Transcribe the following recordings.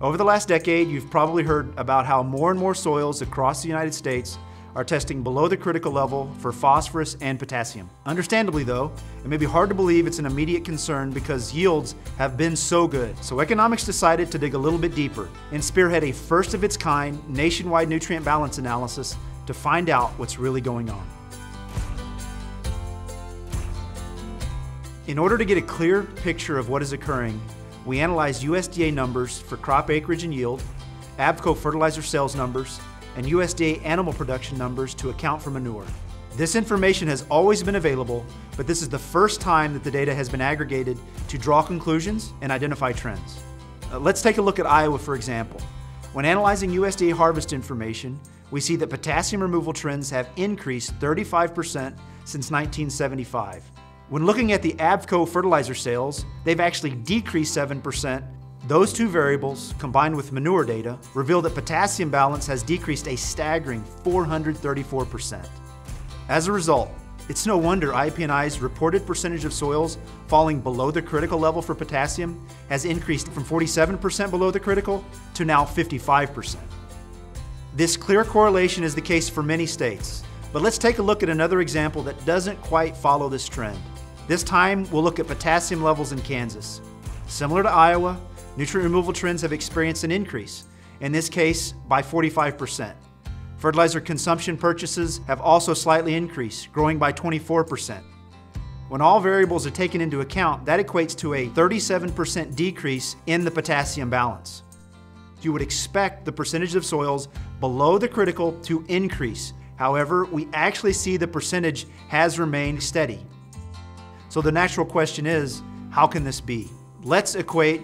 Over the last decade, you've probably heard about how more and more soils across the United States are testing below the critical level for phosphorus and potassium. Understandably though, it may be hard to believe it's an immediate concern because yields have been so good. So economics decided to dig a little bit deeper and spearhead a first of its kind nationwide nutrient balance analysis to find out what's really going on. In order to get a clear picture of what is occurring, we analyzed USDA numbers for crop acreage and yield, ABFCO fertilizer sales numbers, and USDA animal production numbers to account for manure. This information has always been available, but this is the first time that the data has been aggregated to draw conclusions and identify trends. Let's take a look at Iowa, for example. When analyzing USDA harvest information, we see that potassium removal trends have increased 35% since 1975. When looking at the ABFCO fertilizer sales, they've actually decreased 7%. Those two variables, combined with manure data, reveal that potassium balance has decreased a staggering 434%. As a result, it's no wonder IPNI's reported percentage of soils falling below the critical level for potassium has increased from 47% below the critical to now 55%. This clear correlation is the case for many states, but let's take a look at another example that doesn't quite follow this trend. This time, we'll look at potassium levels in Kansas. Similar to Iowa, nutrient removal trends have experienced an increase, in this case by 45%. Fertilizer consumption purchases have also slightly increased, growing by 24%. When all variables are taken into account, that equates to a 37% decrease in the potassium balance. You would expect the percentage of soils below the critical to increase. However, we actually see the percentage has remained steady. So the natural question is, how can this be? Let's equate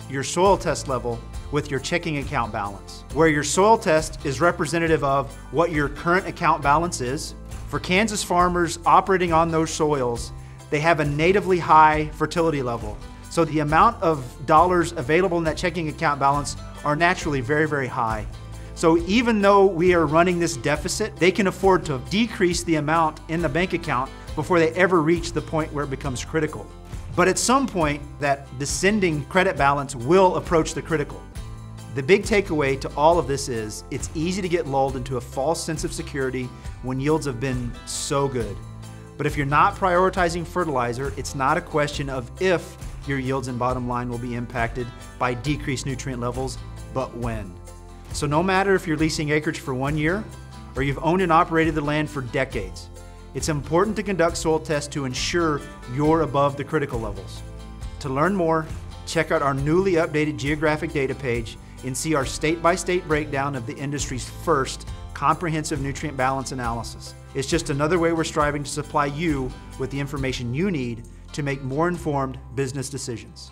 your soil test level with your checking account balance, where your soil test is representative of what your current account balance is. For Kansas farmers operating on those soils, they have a natively high fertility level. So the amount of dollars available in that checking account balance are naturally very, very high. So even though we are running this deficit, they can afford to decrease the amount in the bank account before they ever reach the point where it becomes critical. But at some point, that descending credit balance will approach the critical. The big takeaway to all of this is, it's easy to get lulled into a false sense of security when yields have been so good. But if you're not prioritizing fertilizer, it's not a question of if your yields and bottom line will be impacted by decreased nutrient levels, but when. So no matter if you're leasing acreage for 1 year or you've owned and operated the land for decades, it's important to conduct soil tests to ensure you're above the critical levels. To learn more, check out our newly updated geographic data page and see our state-by-state breakdown of the industry's first comprehensive nutrient balance analysis. It's just another way we're striving to supply you with the information you need to make more informed business decisions.